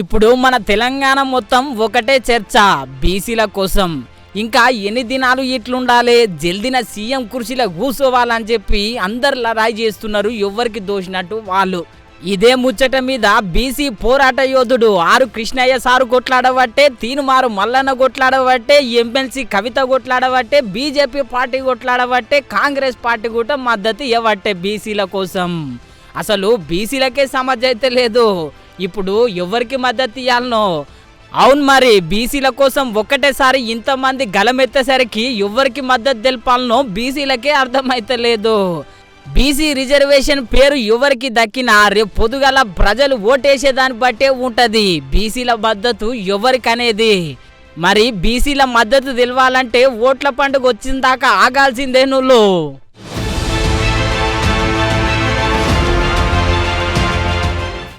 ఇప్పుడు మన తెలంగాణ మొత్తం ఒకటే చర్చ బీసీల కోసం. ఇంకా ఎన్ని దినాలు ఇట్లుండాలి, జల్దిన సీఎం కుర్చీలో కూర్చోవాలని చెప్పి అందరు లడాయి చేస్తున్నారు, ఎవరికి దోషినట్టు వాళ్ళు. ఇదే ముచ్చట మీద బీసీ పోరాట యోధుడు ఆరు కృష్ణయ్య సారు కొట్లాడబట్టే, తీనుమారు మల్లన్న కొట్లాడబట్టే, ఎమ్మెల్సీ కవిత కొట్లాడబట్టే, బీజేపీ పార్టీ కొట్లాడబట్టే, కాంగ్రెస్ పార్టీ కూడా మద్దతు ఇవ్వబట్టే బీసీల కోసం. అసలు బీసీలకే సమస్య అయితే లేదు, ఇప్పుడు ఎవరికి మద్దతు ఇవ్వాలనో. అవును, మరి బీసీల కోసం ఒక్కటేసారి ఇంతమంది గలమెత్తేసరికి ఎవరికి మద్దతు తెలపాలనో బీసీలకే అర్థమైతే లేదు. బీసీ రిజర్వేషన్ పేరు ఎవరికి దక్కినా రేపు పొద్దుగల ప్రజలు ఓటేసేదాన్ని బట్టే ఉంటది బీసీల మద్దతు ఎవరికనేది. మరి బీసీల మద్దతు తెలవాలంటే ఓట్ల పండుగ వచ్చిన దాకా ఆగాల్సిందే నువ్వు.